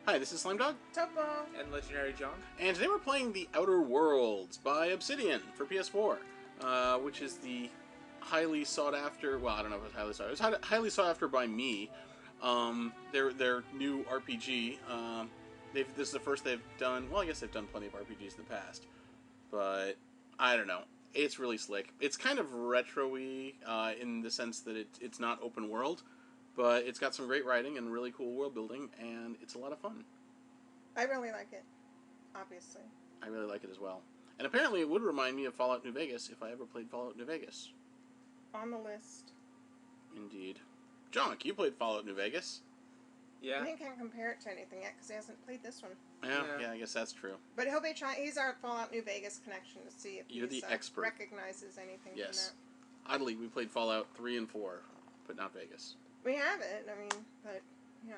Hi, this is Slimedog. Topo. And Legendary John. And today we're playing The Outer Worlds by Obsidian for PS4, which is the highly sought after, well, I don't know if it's highly sought, it was highly sought after by me. Their new RPG. This is the first they've done, well, I guess they've done plenty of RPGs in the past, but I don't know. It's really slick. It's kind of retro-y in the sense that it's not open world, but it's got some great writing and really cool world building, and it's a lot of fun. I really like it, obviously. I really like it as well. And apparently it would remind me of Fallout New Vegas if I ever played Fallout New Vegas. On the list. Indeed. John, you played Fallout New Vegas? Yeah. I can't compare it to anything yet because he hasn't played this one. Yeah, I guess that's true. But he'll be trying. He's our Fallout New Vegas connection to see if You're the expert. Recognizes anything Yes. from that. Oddly, we played Fallout 3 and 4, but not Vegas. We have it, I mean, but, you know,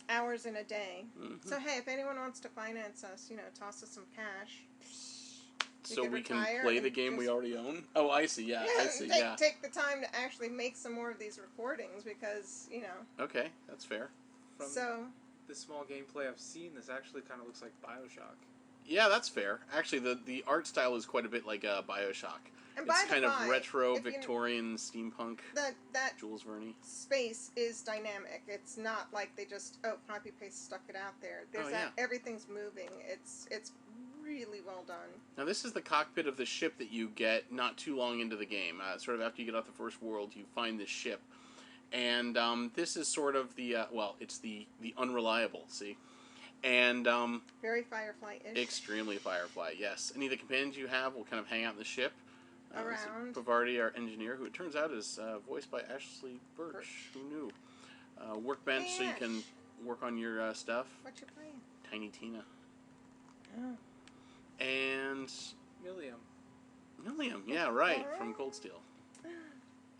hours in a day. Mm-hmm. So, hey, if anyone wants to finance us, you know, toss us some cash. So we can play the game we already own? Oh, I see, yeah, I see, yeah. Take the time to actually make some more of these recordings because, you know. Okay, that's fair. From the small gameplay I've seen, this actually kind of looks like Bioshock. Yeah, that's fair. Actually, the art style is quite a bit like Bioshock. And it's kind of retro, Victorian, steampunk, that Jules Verne. Space is dynamic. It's not like they just, copy-paste stuck it out there. There's everything's moving. It's really well done. Now, this is the cockpit of the ship that you get not too long into the game. Sort of after you get off the first world, you find this ship. And this is sort of the, it's the unreliable, see? And very Firefly-ish. Extremely Firefly, yes. Any of the companions you have will kind of hang out in the ship. Around. Bavardi, our engineer, who it turns out is voiced by Ashley Birch. Who knew? Workbench, so you can work on your stuff. What you playing? Tiny Tina. Oh. And Milliam, yeah, right, from Cold Steel.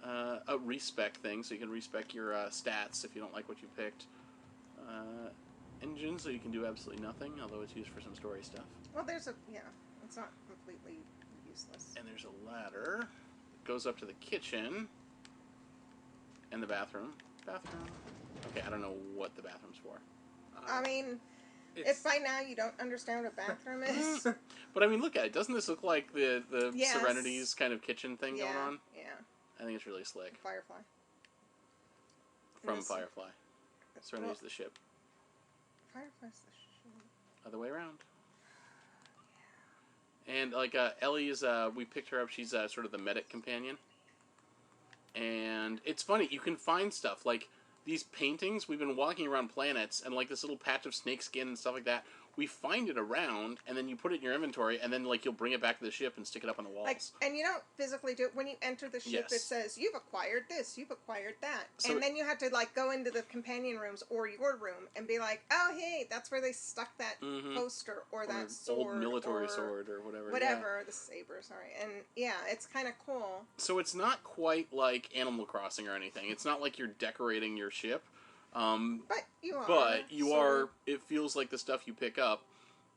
A respec thing, so you can respec your stats if you don't like what you picked. Engine, so you can do absolutely nothing, although it's used for some story stuff. Well, it's not completely useless. And there's a ladder that goes up to the kitchen and the bathroom. Okay, I don't know what the bathroom's for. I mean, if by now you don't understand what a bathroom is. But I mean, look at it. Doesn't this look like the Serenity's kind of kitchen thing going on? Yeah. I think it's really slick. Firefly. From Firefly. Serenity's the ship. Firefly's the ship. Other way around. And, like, Ellie is, we picked her up, she's sort of the medic companion. And it's funny, you can find stuff, like, these paintings, we've been walking around planets, and, like, this little patch of snake skin and stuff like that, we find it around, and then you put it in your inventory, and then, like, you'll bring it back to the ship and stick it up on the walls. And you don't physically do it. When you enter the ship, It says, you've acquired this, you've acquired that. So and then you have to, like, go into the companion rooms or your room and be like, oh, hey, that's where they stuck that poster or that sword. Old military sword or whatever. Whatever, the saber, sorry. And, yeah, it's kind of cool. So it's not quite like Animal Crossing or anything. It's not like you're decorating your ship. But you are. But you are. It feels like the stuff you pick up.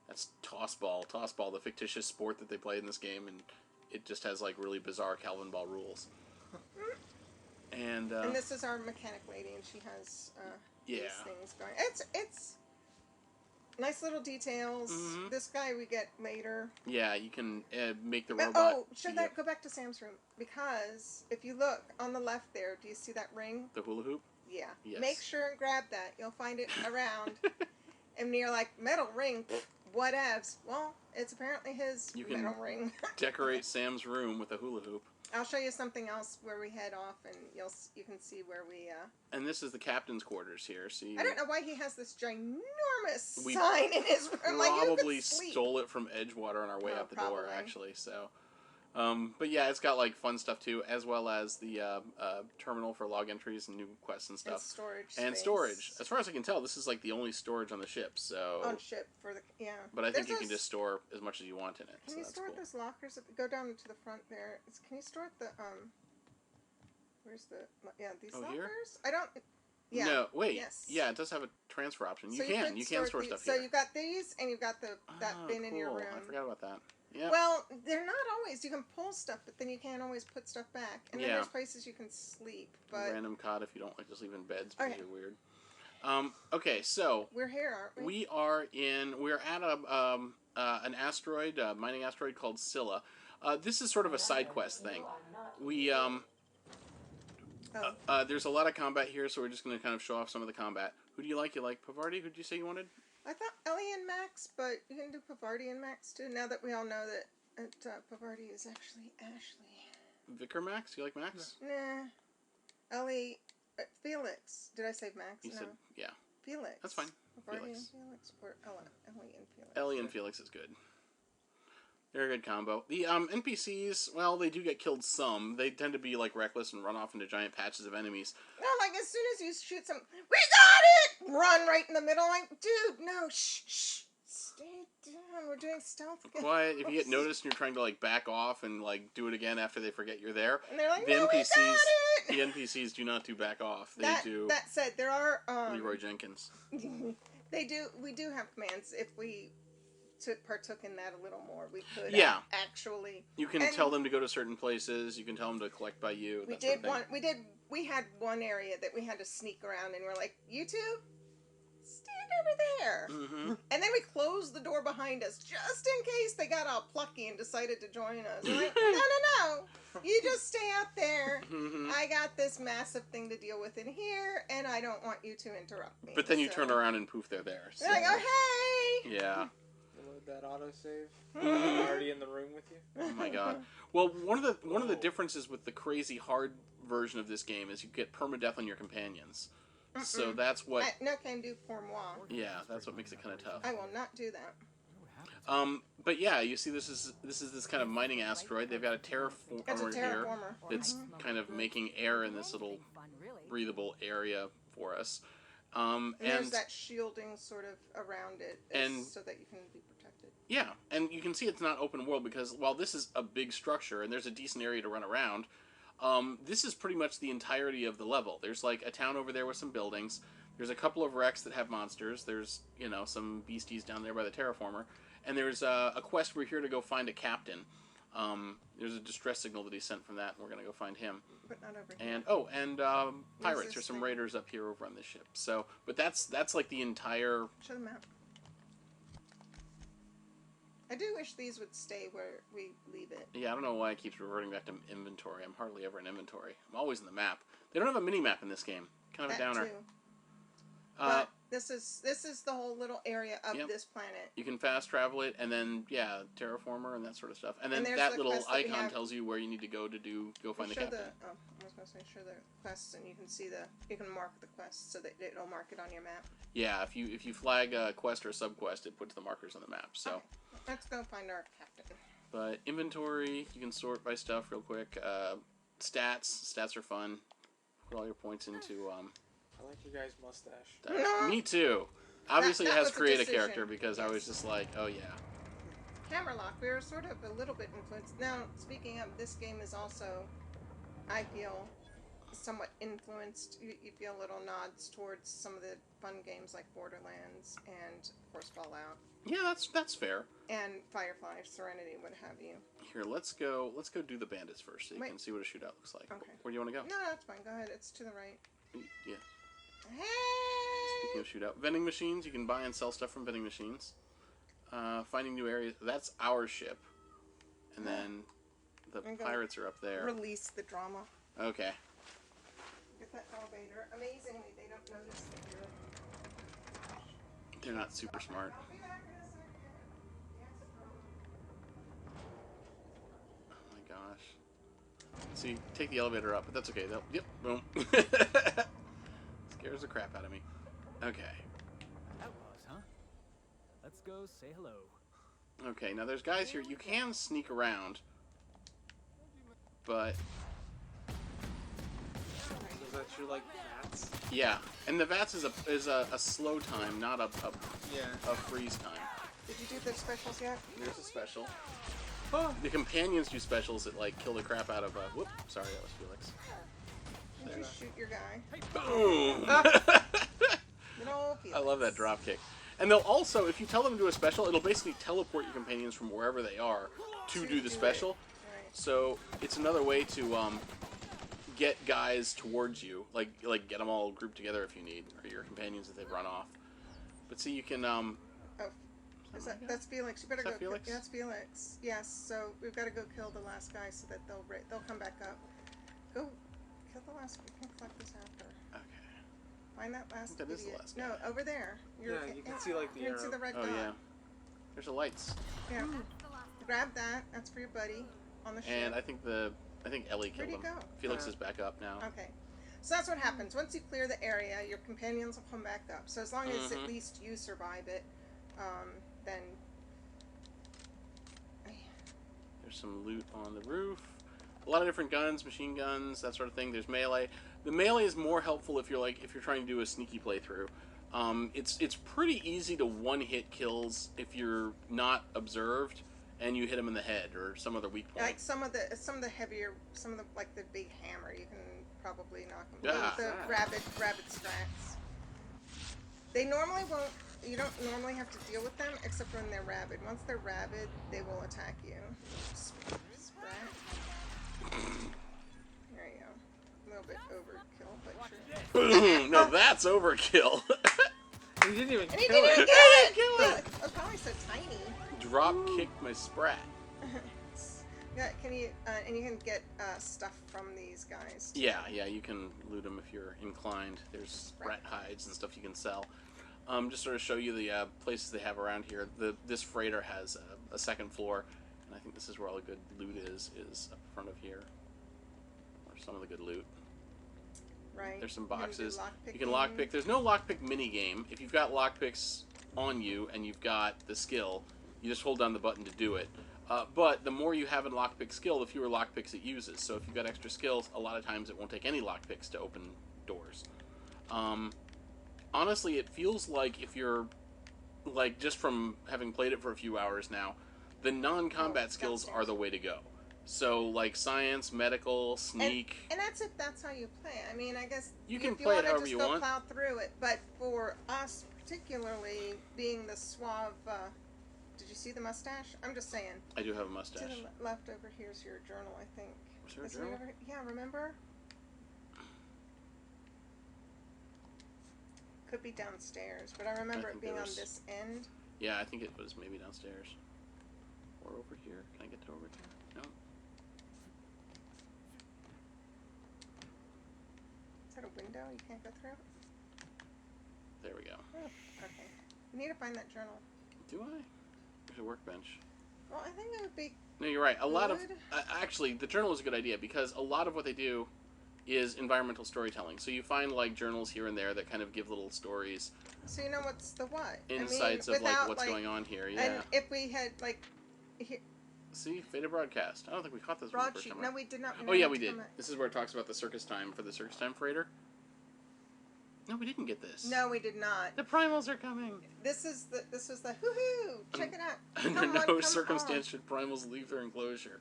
That's Tossball. Tossball, the fictitious sport that they play in this game, and it just has like really bizarre Calvin Ball rules. And this is our mechanic lady, and she has these things going. It's nice little details. This guy we get later. Yeah, you can make the robot. Go back to Sam's room, because if you look on the left there, do you see that ring? The hula hoop? Yeah. Yes. Make sure and grab that. You'll find it around. And you're like, metal ring, whatevs. Well, it's apparently his metal ring. Decorate Sam's room with a hula hoop. I'll show you something else where we head off, and you can see where we... And this is the captain's quarters here. See, I don't know why he has this ginormous sign in his room. Probably stole it from Edgewater on our way out the door, actually. So, but yeah, it's got like fun stuff too, as well as the terminal for log entries and new quests and stuff. And storage. As far as I can tell, this is like the only storage on the ship. So on ship for the But I think you can just store as much as you want in it. Can you store those lockers? Go down to the front there. Can you store at the Where's the these lockers? Here? I don't. Yeah. No, wait. Yes. Yeah, it does have a transfer option. You can store stuff here. So you've got these, and you've got that bin in your room. I forgot about that. Yeah. Well, they're not always. You can pull stuff, but then you can't always put stuff back. And then there's places you can sleep. But random cot if you don't like to sleep in beds because you're weird. Okay, so we're here, aren't we? We're at an asteroid, a mining asteroid called Scylla. This is sort of a side quest thing. We there's a lot of combat here, so we're just going to kind of show off some of the combat. Who do you like? You like Pavardi? Who did you say you wanted? I thought Ellie and Max, but you can do Pavardi and Max too. Now that we all know that Pavardi is actually Ashley. Vicar Max? You like Max? Nah. Ellie, Felix. Did I say Max? You said, yeah. Felix. That's fine. Pavardi Felix. and Felix, or Ellie and Felix. Ellie and Felix is good. They're a good combo. The NPCs, well, they do get killed some. They tend to be like reckless and run off into giant patches of enemies. No, like as soon as you shoot some, we got it! Run right in the middle, like, dude, no, shh. Stay down. We're doing stealth again. Quiet. If you get noticed and you're trying to like back off and like do it again after they forget you're there, and they're like, the no, NPCs, we got it! the NPCs do not do back off. They do. That said, there are Leroy Jenkins. We do have commands. If we partook in that a little more, we could. Yeah. Actually. You can tell them to go to certain places. You can tell them to collect by you. We had one area that we had to sneak around, and we're like, you two, stand over there. Mm-hmm. And then we closed the door behind us just in case they got all plucky and decided to join us. We're like, no. You just stay out there. Mm-hmm. I got this massive thing to deal with in here, and I don't want you to interrupt me. But then you turn around and poof, they're there. So. They're like, oh, hey! Yeah. Load that autosave. I'm already in the room with you. Oh my god. Well, one of the differences with the crazy hard version of this game is you get permadeath on your companions. Mm-mm. So that's what. No can do pour moi. Yeah, that's what makes it kind of tough. I will not do that. But yeah, you see, this is this kind of mining asteroid. They've got a terraformer here that's kind of making air in this little breathable area for us. And there's that shielding sort of around it, so that you can be protected. Yeah, and you can see it's not open world because while this is a big structure and there's a decent area to run around, this is pretty much the entirety of the level. There's like a town over there with some buildings. There's a couple of wrecks that have monsters. There's, some beasties down there by the terraformer. And there's a quest. We're here to go find a captain. There's a distress signal that he sent from that, and we're going to go find him. But not over here. And pirates. There's some raiders up here over on this ship. So, but that's like the entire... Show the map. I do wish these would stay where we leave it. Yeah, I don't know why it keeps reverting back to inventory. I'm hardly ever in inventory. I'm always in the map. They don't have a mini-map in this game. Kind of a downer. Too. But this is the whole little area of this planet. You can fast travel it, and then terraformer and that sort of stuff. And then that little icon tells you where you need to go find the captain. I was going to say show the quests, and you can mark the quests so that it'll mark it on your map. Yeah, if you flag a quest or a subquest, it puts the markers on the map. So okay. Let's go find our captain. But inventory, you can sort by stuff real quick. Stats are fun. Put all your points into. I like your guys' mustache. No. Me too. Obviously, it has create a decision. character because I was just like, oh yeah. Camera lock. We were sort of a little bit influenced. Now, speaking of, this game is also, I feel, somewhat influenced. You feel little nods towards some of the fun games like Borderlands and, of course, Fallout. Yeah, that's fair. And Firefly, Serenity, what have you. Here, let's go do the bandits first so you can see what a shootout looks like. Okay. Where do you want to go? No, that's fine. Go ahead. It's to the right. Yeah. Hey! Speaking of shootout, vending machines, you can buy and sell stuff from vending machines. Finding new areas, that's our ship. And then the pirates are up there. Release the drama. Okay. Get that elevator. Amazingly, they don't notice that they're not super smart. I'll be back in a second. Oh my gosh. See, take the elevator up, but that's okay. Yep, boom. Scares the crap out of me. Okay. That was, huh? Let's go say hello. Okay, now there's guys here. You can sneak around, but... Does that you like VATS? Yeah, and the VATS is a slow time, not a freeze time. Did you do the specials yet? There's a special. Oh. The companions do specials that like kill the crap out of whoop, sorry, that was Felix. Did you shoot your guy? Boom! I love that drop kick. And they'll also, if you tell them to do a special, it'll basically teleport your companions from wherever they are to do the special. Right. So it's another way to get guys towards you, like get them all grouped together if you need, or your companions if they've run off. But see, you can Oh, that's Felix. You better go. Felix? That's Felix. Yes. So we've got to go kill the last guy so that they'll come back up. Go kill the last. We can collect this after. Okay. Find that last. That is the last guy. No, over there. Yeah, you can see like the You arrow. can see the red Oh dot. yeah. There's the lights. Yeah. Grab that. That's for your buddy on the ship. And I think Ellie killed Where'd he him. go? Felix is back up now. Okay. So that's what happens. Once you clear the area, your companions will come back up. So as long as at least you survive it, then... There's some loot on the roof. A lot of different guns, machine guns, that sort of thing. There's melee. The melee is more helpful if you're trying to do a sneaky playthrough. It's pretty easy to one-hit kills if you're not observed and you hit them in the head or some other weak point. Like some of the heavier, like the big hammer, you can probably knock them. Yeah. The rabid strats. They normally won't. You don't normally have to deal with them except when they're rabid. Once they're rabid, they will attack you. Sprat. There you go. A little bit overkill, but sure. Boom! No, that's overkill. He didn't even And he kill didn't it. get it! Kill it! Oh, probably so tiny. Drop kicked my sprat. Yeah, can you and you can get stuff from these guys. Yeah, you can loot them if you're inclined. There's rat hides and stuff you can sell. Just sort of show you the places they have around here. This freighter has a second floor, and I think this is where all the good loot is up front of here. Or some of the good loot. Right. There's some boxes. You You can lockpick. There's no lockpick mini game. If you've got lockpicks on you and you've got the skill, you just hold down the button to do it. But the more you have in lockpick skill, the fewer lockpicks it uses. So if you've got extra skills, a lot of times it won't take any lockpicks to open doors. Honestly, it feels like if you're, like, just from having played it for a few hours now, the non-combat skills are the way to go. So, like, science, medical, sneak... And that's if that's how you play. I mean, I guess... You can play it however you want. plow through it, but for us, particularly, being the suave... did you see the mustache? I'm just saying. I do have a mustache. To the left over here is your journal, I think. Was there a journal? Yeah, remember? Could be downstairs, but I remember it being on this end. Yeah, I think it was maybe downstairs. Or over here. Can I get to over here? No. Is that a window you can't go through? There we go. Oh, okay. You need to find that journal. Do I? There's a workbench. Well, I think it would be... No, you're right. A lot of... good. Actually, the journal is a good idea because a lot of what they do is environmental storytelling. So you find, like, journals here and there that kind of give little stories. So you know what's the what? Insights of, like, what's going on here. Yeah. And if we had, like... Here, See? Faded broadcast. I don't think we caught this one the first time. No, we did not. Oh, yeah, we did. This is where it talks about the circus time for the circus time freighter. No, we didn't get this. No, we did not. The primals are coming. This was the hoo-hoo. Check it out. Under no circumstance should primals leave their enclosure.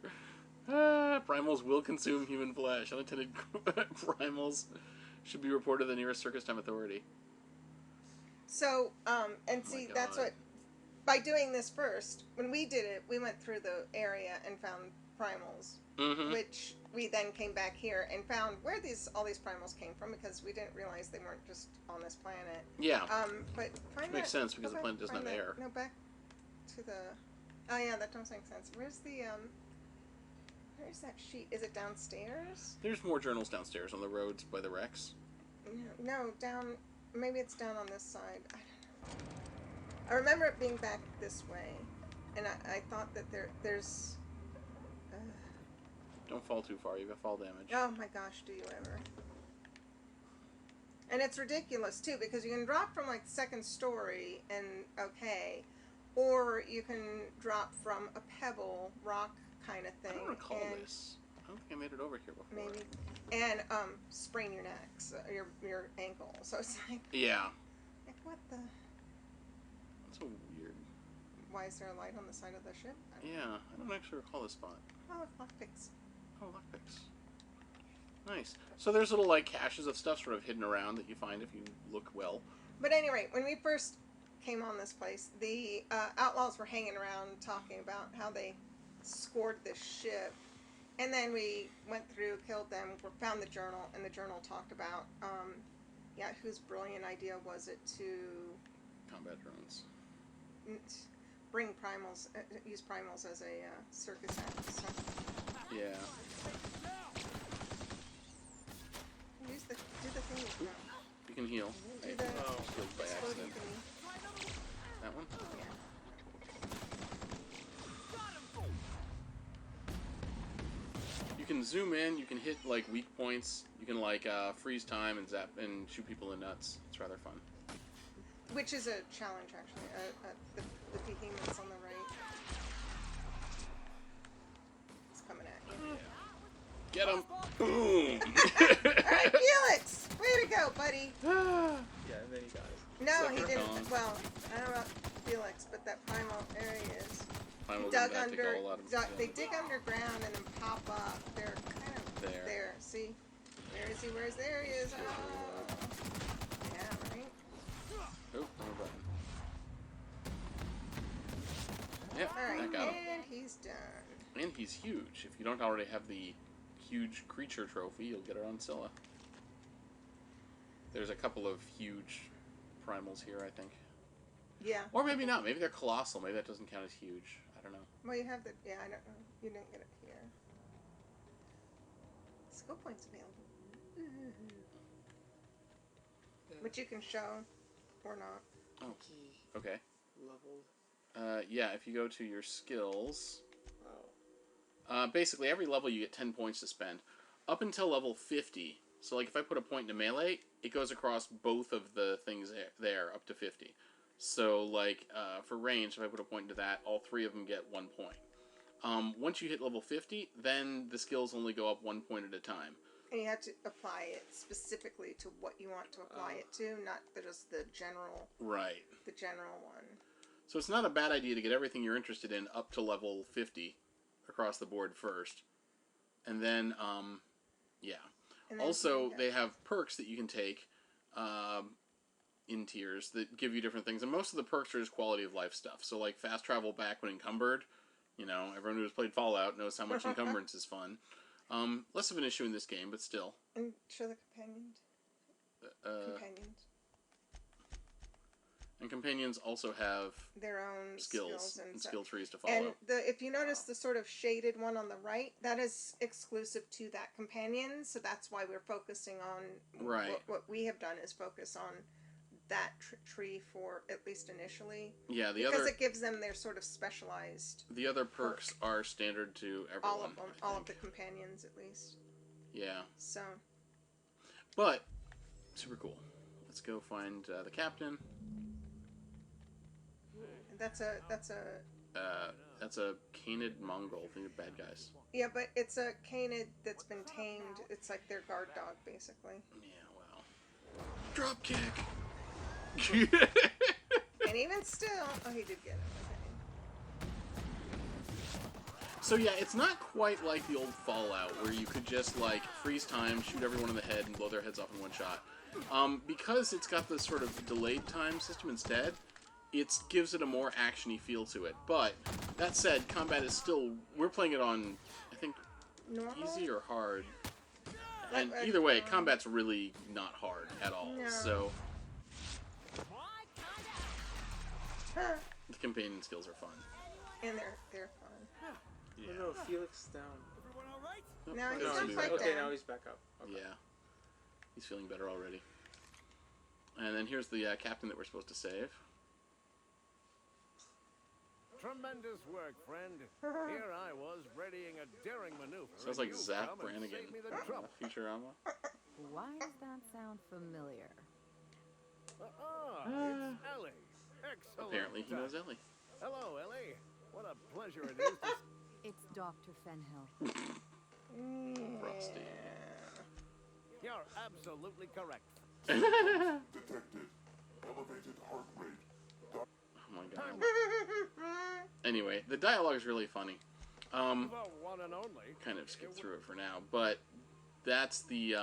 Primals will consume human flesh. Unintended primals should be reported to the nearest circus time authority. So, and see, that's what... By doing this first, when we did it, we went through the area and found primals, which we then came back here and found where all these primals came from because we didn't realize they weren't just on this planet. Yeah. But find makes sense because the planet doesn't have air. No, back to the... Oh, yeah, that doesn't make sense. Where's the, Where's that sheet? Is it downstairs? There's more journals downstairs on the roads by the wrecks. No, down... Maybe it's down on this side. I don't know. I remember it being back this way, and I thought that there's... Don't fall too far, you got fall damage. Oh my gosh, do you ever. And it's ridiculous, too, because you can drop from, like, second story and okay, or you can drop from a pebble, rock kind of thing. I don't recall this. I don't think I made it over here before. Maybe. And, sprain your neck, so your ankle. So it's like... Yeah. Like, what the... So weird. Why is there a light on the side of the ship? Yeah, I don't actually recall this spot. Oh, lockpicks. Oh, lockpicks. Nice. So there's little, like, caches of stuff sort of hidden around that you find if you look well. But at any rate, when we first came on this place, the outlaws were hanging around talking about how they scored this ship. And then we went through, killed them, found the journal, and the journal talked about, yeah, whose brilliant idea was it to Combat drones. bring primals, use primals as a circus act. So. Yeah. Do the thing with them. You can heal. Do I the healed by exploding accident. thingy. That one? Yeah. You can zoom in, you can hit like weak points, you can like freeze time and zap and shoot people in nuts. It's rather fun. Which is a challenge, actually. The behemoths on the right. It's coming at you. Get him! Boom! Alright, Felix! Way to go, buddy! Yeah, and then he got it. No, he Leprechaun. didn't. Well, I don't know about Felix, but that primal, there he is. Primal Dug back to under. go a lot of They dig underground and then pop up. They're kind of There. See? Where is he? There he is. Oh. Yeah, right? Oh, wrong button. Yep, Alright, that got him. and he's done. And he's huge. If you don't already have the huge creature trophy, you'll get it on Scylla. There's a couple of huge primals here, I think. Yeah. Or maybe not. Maybe they're colossal. Maybe that doesn't count as huge. I don't know. Well, you have the... Yeah, I don't know. You didn't get it here. Skill points available. Which you can show or not. Oh, okay. Leveled. Yeah, if you go to your skills... Oh. Basically, every level you get 10 points to spend. Up until level 50. So, like, if I put a point into melee, it goes across both of the things there up to 50. So, like, for range, if I put a point into that, all three of them get 1 point. Once you hit level 50, then the skills only go up 1 point at a time. And you have to apply it specifically to what you want to apply it to, not just the general... Right. The general one. So it's not a bad idea to get everything you're interested in up to level 50 across the board first. And then, yeah. And then Also, they have perks that you can take in tiers that give you different things. And most of the perks are just quality of life stuff. So, like, fast travel back when encumbered. You know, everyone who's played Fallout knows how much encumbrance is fun. Less of an issue in this game, but still. And show the companions. Companions. And companions also have Their own skills and stuff. skill trees to follow. And if you notice the sort of shaded one on the right, that is exclusive to that companion, so that's why we're focusing on... Right. What we have done is focus on that tree for, at least initially. Yeah, because it gives them their sort of specialized... The other perks are standard to everyone. All of them. All of the companions, at least. Yeah. So... But, super cool. Let's go find the captain. That's a canid mongrel. Think of bad guys. Yeah, but it's a canid that's been tamed. It's like their guard dog, basically. Yeah, wow. Drop kick! And even still... Oh, he did get it. So yeah, it's not quite like the old Fallout, where you could just, like, freeze time, shoot everyone in the head, and blow their heads off in one shot. Because it's got this sort of delayed time system instead, it gives it a more action-y feel to it. But, that said, combat is still... We're playing it on, I think, Normal? easy or hard. And either way, combat's really not hard at all. No. So, the companion skills are fun. And they're fun. Yeah. No, Felix down. Everyone all right? Nope, No, he's that's not smooth. quite Okay, down. now he's back up. Okay. Yeah. He's feeling better already. And then here's the captain that we're supposed to save. Tremendous work, friend. Here I was readying a daring maneuver. Sounds and like you Zach come and Brannigan. save me the trouble. Futurama. Why does that sound familiar? It's Ellie. Excellent. Apparently he knows Ellie. Hello, Ellie. What a pleasure it is to... It's Dr. Fenhill. Frosty. You're absolutely correct. Oh my god. Anyway, the dialogue is really funny. The one and only. Kind of skip through it for now, but that's the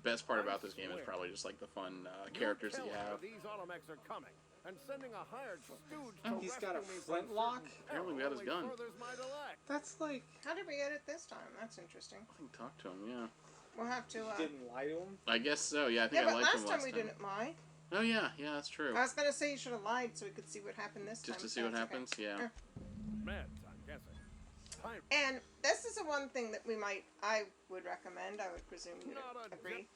best part about this game is probably just like the fun characters that you have. These automechs are coming, and sending a hired stooge Oh. to He's got a rescue me from flintlock? certain Apparently we got his peril gun. only furthers my delay. That's like... How did we get it this time? That's interesting. I think talk to him, yeah. We'll have to. You didn't lie to him? I guess so, yeah. I think Yeah, I but liked him last time we didn't lie. Oh, yeah, that's true. I was gonna say you should have lied so we could see what happened this time. Just to see so what that's okay. happens, yeah. Meds, I'm guessing. Time. And this is the one thing that I would recommend. I would presume you Not would a agree.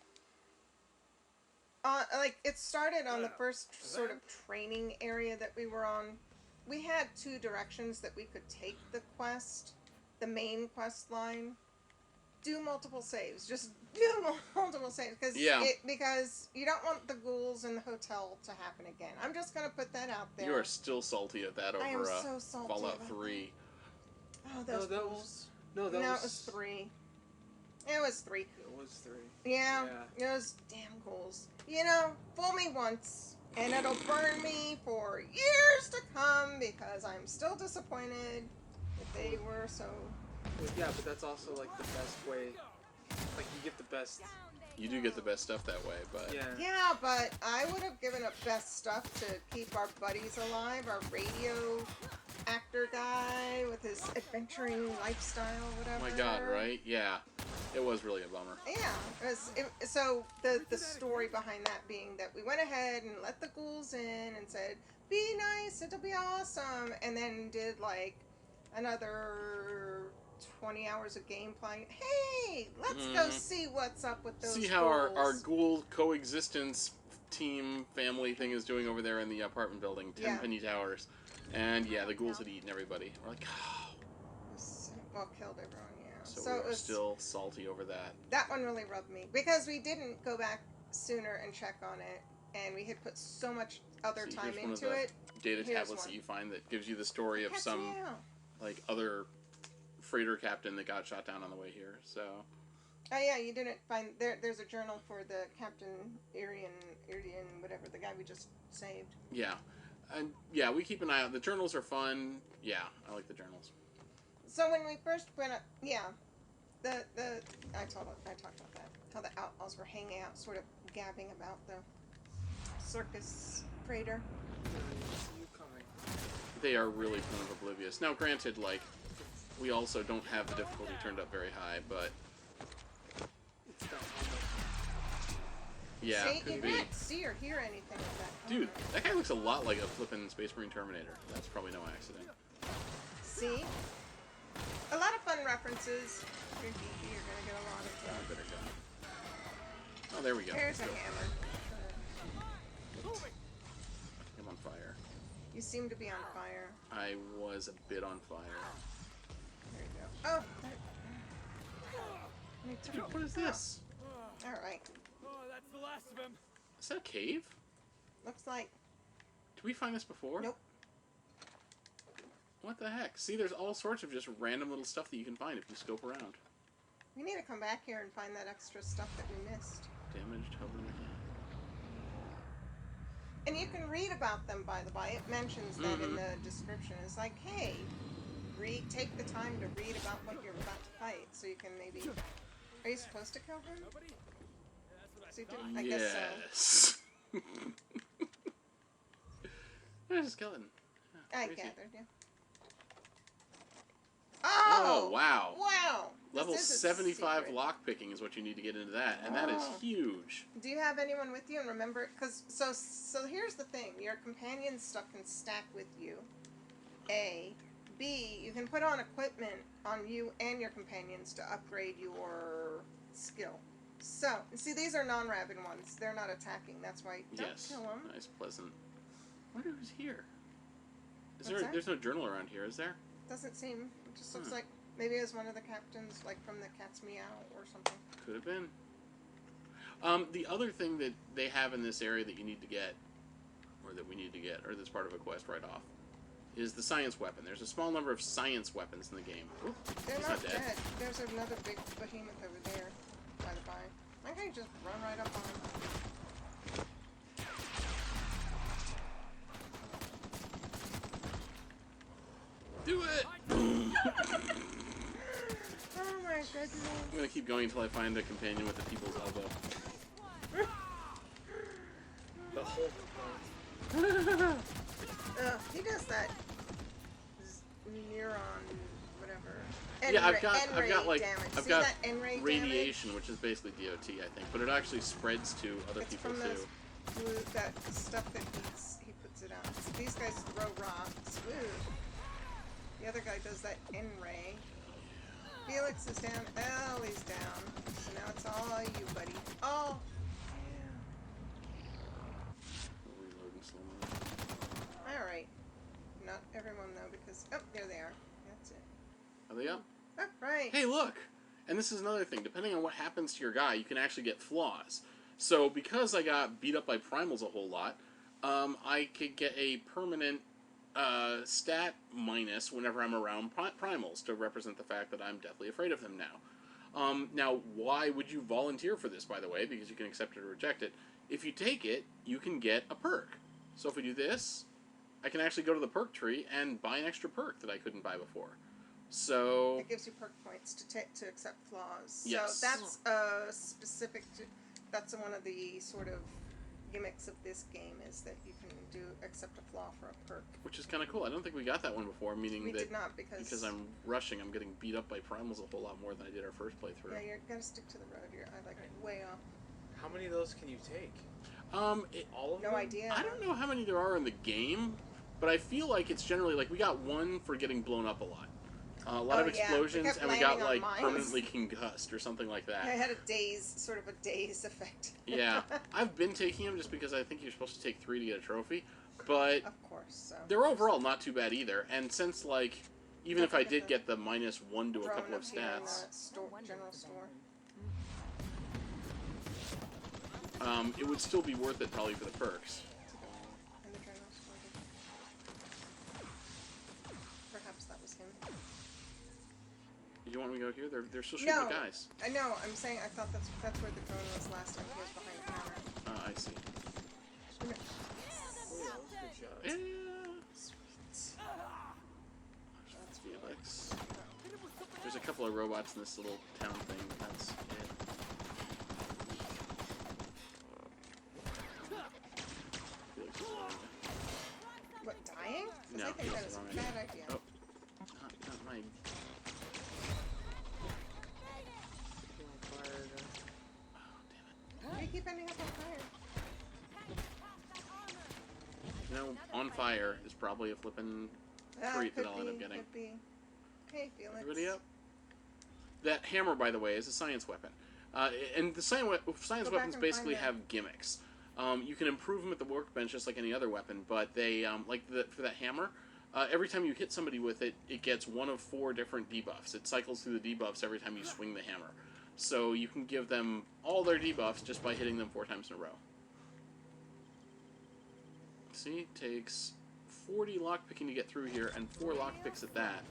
Like it started on the first sort of training area that we were on. We had 2 directions that we could take the quest, the main quest line. Do multiple saves. Just do multiple saves because because you don't want the ghouls in the hotel to happen again. I'm just gonna put that out there. You are still salty at that over I am so salty Fallout about 3. Oh, those ghouls. No, No, it was 3. It was 3. It was 3. Yeah, those damn ghouls. You know, fool me once, and it'll burn me for years to come because I'm still disappointed that they were so... Yeah, but that's also like the best way. Like you get the best. You do get the best stuff that way, but... Yeah, but I would have given up best stuff to keep our buddies alive, our radio actor guy with his adventuring lifestyle, whatever. Oh my god, right? Yeah. It was really a bummer. Yeah. So the story behind that being that we went ahead and let the ghouls in and said, be nice, it'll be awesome, and then did like another 20 hours of gameplay. Hey, let's go see what's up with those See how ghouls. our ghoul coexistence team family thing is doing over there in the apartment building, 10 Penny Towers. And yeah, the ghouls had eaten everybody. We're like, oh. Well, killed everyone, yeah. So we are still salty over that. That one really rubbed me because we didn't go back sooner and check on it, and we had put so much other time into it. Data tablets that you find that gives you the story of some like other freighter captain that got shot down on the way here. So. Oh yeah, you didn't find there's a journal for the Captain Irian, whatever, the guy we just saved. Yeah. And yeah, we keep an eye out. The journals are fun. Yeah, I like the journals. So when we first went up, I talked about that. How the outlaws were hanging out, sort of gabbing about the circus freighter. They are really kind of oblivious. Now, granted, like, we also don't have the difficulty turned up very high, but yeah, see, could you be. didn't see or hear anything of that. Dude, that guy looks a lot like a flippin' Space Marine Terminator. That's probably no accident. See? A lot of fun references. If you're geeky, you're gonna get a lot of I better go. Oh, there we go. There's a Go. hammer. I'm on fire. You seem to be on fire. I was a bit on fire. There you go. Oh, Dude, what is this? Alright. Oh, that's the last of him. Is that a cave? Looks like... Did we find this before? Nope. What the heck? See, there's all sorts of just random little stuff that you can find if you scope around. We need to come back here and find that extra stuff that we missed. Damaged hover mechanic. And you can read about them, by the by. It mentions that in the description. It's like, hey, take the time to read about what you're about to fight, so you can maybe... Are you supposed to kill him? So you didn't? I guess so. Yes. There's a skeleton. I Crazy. gathered, yeah. Oh! Wow. Wow! Level This is a 75 secret. lockpicking is what you need to get into that, and that is huge. Do you have anyone with you? And remember, because so here's the thing: your companion stuff can stack with you. A, B, you can put on equipment on you and your companions to upgrade your skill. So, see, these are non-rabid ones. They're not attacking. That's why don't kill them. Nice, pleasant. I wonder who's here. What's that? There's no journal around here, is there? Doesn't seem. It just looks like maybe it was one of the captains, like from the Cat's Meow or something. Could have been. The other thing that they have in this area that you need to get, or that we need to get, or that's part of a quest right off, is the science weapon. There's a small number of science weapons in the game. Oop, They're he's not not dead. dead. There's another big behemoth over there, by the by. I can just run right up on him. Do it! Oh my goodness. I'm gonna keep going until I find a companion with the people's elbow. The whole He does that neuron, whatever. Yeah, I've got See that N-ray radiation, which is basically DOT, I think, but it actually spreads to other it's people from too. those blue, that stuff that he puts it out. So these guys throw rocks. Woo. The other guy does that N-ray. Felix is down. Ellie's down. So now it's all you, buddy. Oh. Reloading slow motion. All right. Not everyone though, because there they are. That's it. Are they up? Oh, right. Hey, look! And this is another thing. Depending on what happens to your guy, you can actually get flaws. So, because I got beat up by primals a whole lot, I could get a permanent stat minus whenever I'm around primals to represent the fact that I'm deathly afraid of them now. Now, why would you volunteer for this, by the way? Because you can accept it or reject it. If you take it, you can get a perk. So if we do this, I can actually go to the perk tree and buy an extra perk that I couldn't buy before. So it gives you perk points to accept flaws. Yes. So that's specific to. That's one of the sort of gimmicks of this game is that you can accept a flaw for a perk. which is kind of cool. I don't think we got that one before, meaning We that did not because I'm rushing, I'm getting beat up by primals a whole lot more than I did our first playthrough. Yeah, you gotta stick to the road. I like way off. How many of those can you take? All of No them? idea. I don't know how many there are in the game, but I feel like it's generally like we got one for getting blown up a lot. A lot of Oh, yeah. explosions, We kept and we got landing on like mines. permanently concussed or something like that. I had a sort of a daze effect. Yeah, I've been taking them just because I think you're supposed to take 3 to get a trophy, but Of course. So. they're overall not too bad either. And since like, even if I did get the -1 to a Throwing couple of up here in stats, the general store. it would still be worth it probably for the perks. In the general store. Perhaps that was him. Did you want me to go here? They're still shooting the guys. I know. I'm saying I thought that's where the drone was last time. He was behind the counter. I see. Ooh, that was a good shot. Yeah. Sweet. That's Felix. There's a couple of robots in this little town thing, but that's it. Felix is wrong. What, dying? Because No, I think that Felix is is a wrong. bad idea. Oh, not my. Why do you keep ending up on fire? You know, on fire is probably a flippin' treat that I'll end up getting. Could be. Hey, Felix. Everybody up? That hammer, by the way, is a science weapon. And the science Go weapons back and basically find have gimmicks. You can improve them at the workbench just like any other weapon, but they, for that hammer, every time you hit somebody with it, it gets one of 4 different debuffs. It cycles through the debuffs every time you swing the hammer. So you can give them all their debuffs just by hitting them 4 times in a row. See, takes 40 lockpicking to get through here, and 4 lockpicks at that.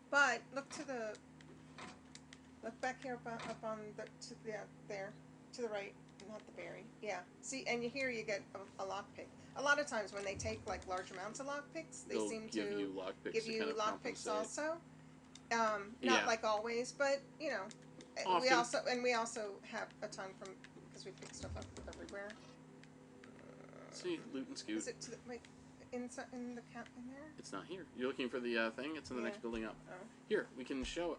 But look back here up on there to the right, not the berry. Yeah. See, and here you get a lockpick. A lot of times when they take like large amounts of lockpicks, they They'll seem give to you lockpicks give to you kind of lockpicks compensate. also. Yeah. Not like always, but you know, we Often. also have a ton from because we pick stuff up everywhere. See, loot and scoot. Is it to the wait inside in the cat in there? It's not here. You're looking for the thing? It's in the Yeah. next building up. Oh. Here, we can show.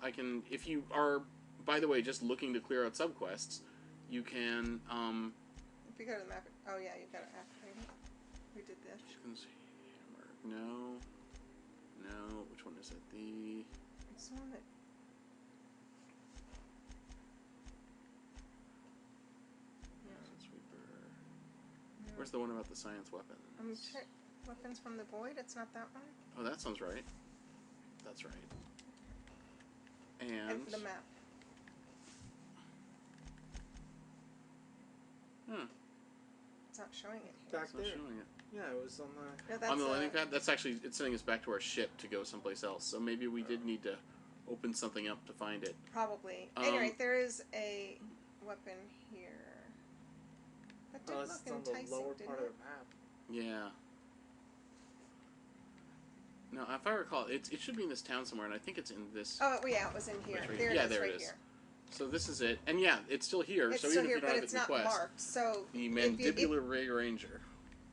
If you are, by the way, just looking to clear out subquests, you can, If you go to the map, oh yeah, you've got to activate it. We did this. you can see, no, which one is it? It's the one that. Sweeper. Where's the one about the science weapons? Weapons from the void. It's not that one. Oh, that sounds right. That's right. And The map. It's not showing it here. Back It's not there. showing it. Yeah, it was on the... No, that's On the landing pad, that's actually, it's sending us back to our ship to go someplace else. So maybe we did need to open something up to find it. Probably. Anyway, there is a weapon here. That did Oh, look it's on enticing, the lower didn't part it? of the map. Yeah. No, if I recall, it should be in this town somewhere, and I think it's in this. Oh, yeah, it was in here. Right There here. it is, there right it is. here. So this is it, and yeah, it's still here. It's so still even here, if you don't but have it's it in not quest, marked. So the if you- Mandibular Ray Ranger.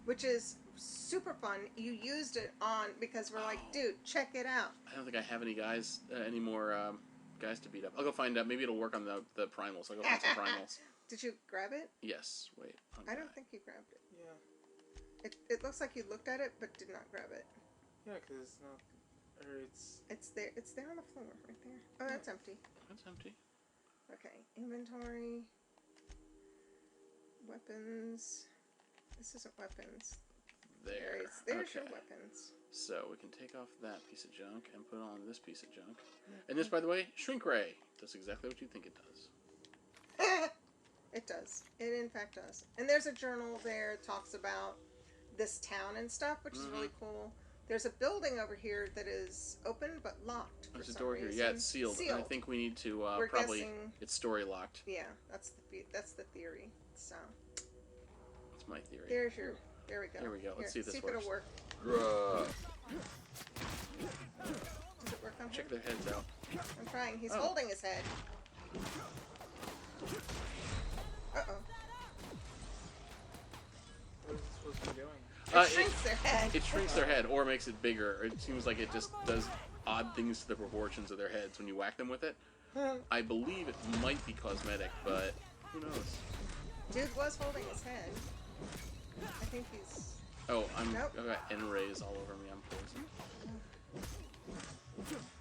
which is super fun. You used it on because we're like, dude, check it out. I don't think I have any guys, any more guys to beat up. I'll go find out. Maybe it'll work on the primals. I'll go find some primals. Did you grab it? Yes. Wait. I don't think you grabbed it. Yeah. It looks like you looked at it but did not grab it. Yeah, because it's not. Or it's. It's there. It's there on the floor, right there. Oh, that's empty. That's empty. Okay, inventory. Weapons. This isn't weapons. There. There's your Okay. weapons. So we can take off that piece of junk and put on this piece of junk. And this, by the way, Shrink Ray does exactly what you think it does. It does. It in fact does. And there's a journal there that talks about this town and stuff, which is really cool. There's a building over here that is open but locked. There's a door here. Yeah, it's sealed. And I think we need to We're probably guessing, it's story locked. Yeah, that's the theory. So That's my theory. there's your. There we go. There we go. Let's see if this It'll works. work. Bruh. Does it work on Check here? their heads out. I'm trying. He's Oh. holding his head. Uh-oh. What is it supposed to be doing? It shrinks their head. It shrinks their head or makes it bigger. Or it seems like it just does odd things to the proportions of their heads when you whack them with it. I believe it might be cosmetic, but who knows? Dude was holding his head. I think he's... Oh, I've Nope. got N-rays all over me. I'm poisoned.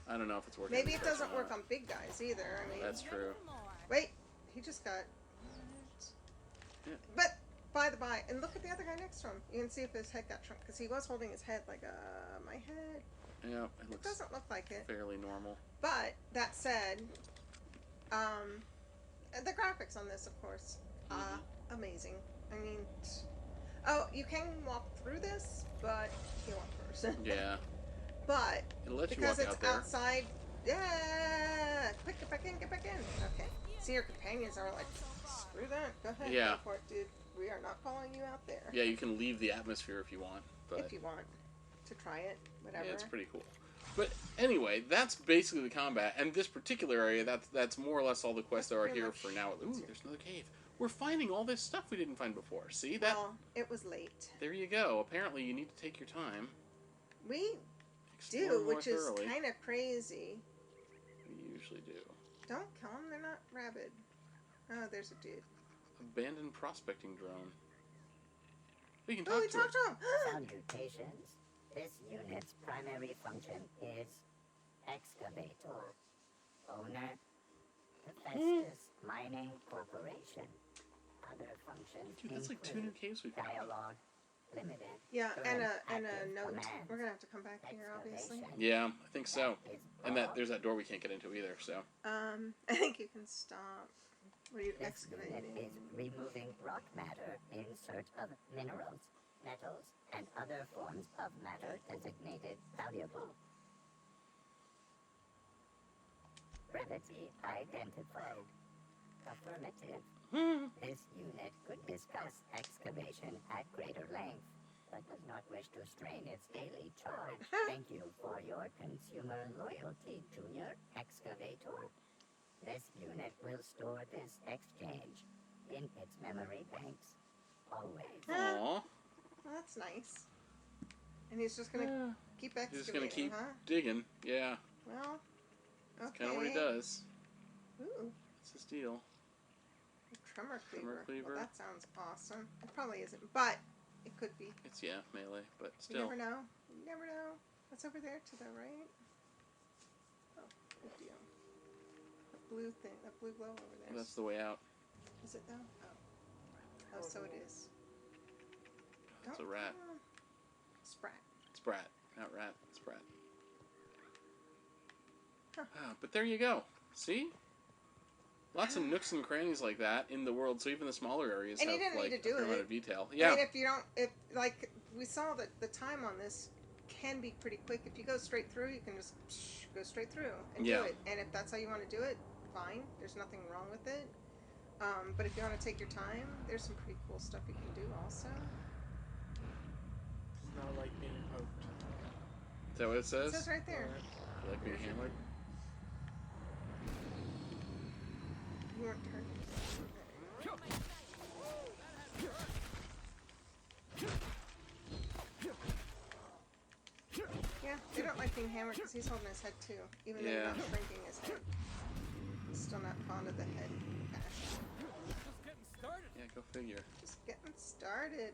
I don't know if it's working. Maybe in it this doesn't or work not. on big guys either. I mean... That's true. Wait, he just got... Yeah. But, by the by, and look at the other guy next to him. You can see if his head got shrunk, because he was holding his head like, my head. Yeah, it It looks doesn't look like it. fairly normal. But, that said, the graphics on this, of course, amazing. I mean, oh, you can walk through this, but you walk first. Yeah. But, It'll let you because walk it's out there. outside, yeah, quick, get back in, get back in. Okay. See, your companions are like, screw that, go ahead, Yeah. go for it, dude. We are not calling you out there. Yeah, you can leave the atmosphere if you want. But If you want to try it, whatever. yeah, it's pretty cool. But anyway, that's basically the combat. And this particular area, that's more or less all the quests that are pretty here much- for now. Ooh, there's another cave. We're finding all this stuff we didn't find before. See that? Well, it was late. There you go. Apparently, you need to take your time. We Explore do, more which is thoroughly. kind of crazy. We usually do. Don't kill them, they're not rabid. Oh, there's a dude. Abandoned prospecting drone. We can Oh, talk we to talked it. to him! Salutations. This unit's primary function is excavator. Owner, Hephaestus Mining Corporation. Other functions Dude, that's like 2 new include caves we found. dialogue, limited. Yeah, and a active note. commands, We're gonna have to come back here, obviously. excavation. Yeah, I think so. That is And that broad. there's that door we can't get into either. So I think you can stop. What are you This unit excavating? is removing rock matter in search of minerals, metals, and other forms of matter designated valuable. Brevity identified. Affirmative. This unit could discuss excavation at greater length, but does not wish to strain its daily charge. Thank you for your consumer loyalty, Junior Excavator. This unit will store this exchange in its memory banks. Always. Aww. Well, that's nice. And he's just gonna keep excavating, He's just gonna keep huh? digging. Yeah. Well, okay. That's kind of what he does. Ooh, That's his deal. a tremor cleaver. Tremor cleaver. Well, that sounds awesome. It probably isn't, but it could be. It's melee, but You still. never know. You never know. What's over there to the right? Oh, good deal. That blue thing, that blue glow over there. That's the way out. Is it though? Oh. Oh, so it is. It's a rat. Sprat. Sprat. Not rat. Sprat. Huh. But there you go. See? Lots of nooks and crannies like that in the world, so even the smaller areas And you have didn't need like to do a fair amount it. of detail. I Yeah. mean, if like we saw that the time on this can be pretty quick. If you go straight through, you can just go straight through and Yeah. do it. And if that's how you want to do it, fine. There's nothing wrong with it. But if you want to take your time, there's some pretty cool stuff you can do also. It's not like being poked. that what it It says? says right there. You like being hammered? You weren't turning. Yeah, they don't like being hammered because he's holding his head too. Even though you're not shrinking his head. He's still not fond of the head bash. Yeah, go figure. Just getting started.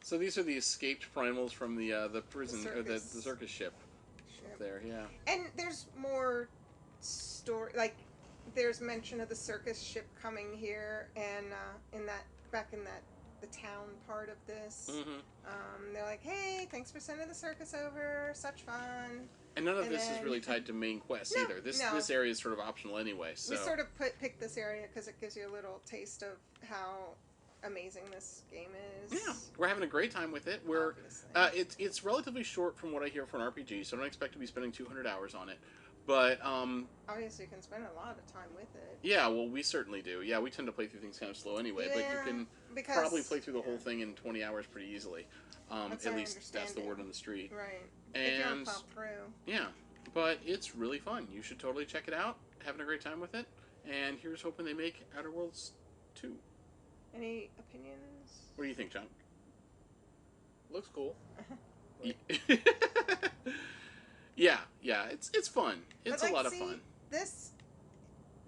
So these are the escaped primals from the prison, or the circus. circus ship. Up there, yeah. And there's more story, like there's mention of the circus ship coming here, and back in the town part of this, they're like, hey, thanks for sending the circus over, such fun. And none of this is really tied to main quests either. This area is sort of optional anyway. So we sort of picked this area because it gives you a little taste of how amazing this game is. Yeah, we're having a great time with it. It's relatively short from what I hear for an RPG, so I don't expect to be spending 200 hours on it. But obviously, you can spend a lot of time with it. Yeah, well, we certainly do. Yeah, we tend to play through things kind of slow anyway, but you can probably play through the whole thing in 20 hours pretty easily. At least that's the word on the street. Right. And if you don't pop through. Yeah, but it's really fun. You should totally check it out. Having a great time with it. And here's hoping they make Outer Worlds 2. Any opinions? What do you think, John? Looks cool. Yeah, it's fun. It's a lot of fun. This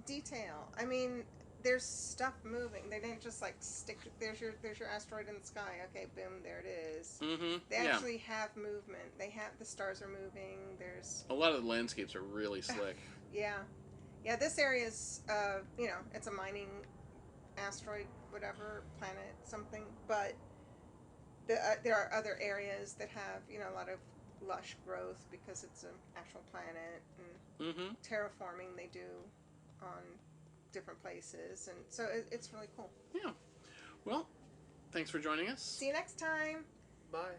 detail. I mean, there's stuff moving. They didn't just like stick. There's your asteroid in the sky. Okay, boom, there it is. Mm-hmm. They actually have movement. The stars are moving. There's a lot of the landscapes are really slick. Yeah. This area is it's a mining asteroid, whatever, planet, something. But there are other areas that have a lot of lush growth because it's an actual planet, and terraforming they do on different places, and so it's really cool. Yeah. Well, thanks for joining us. See you next time. Bye.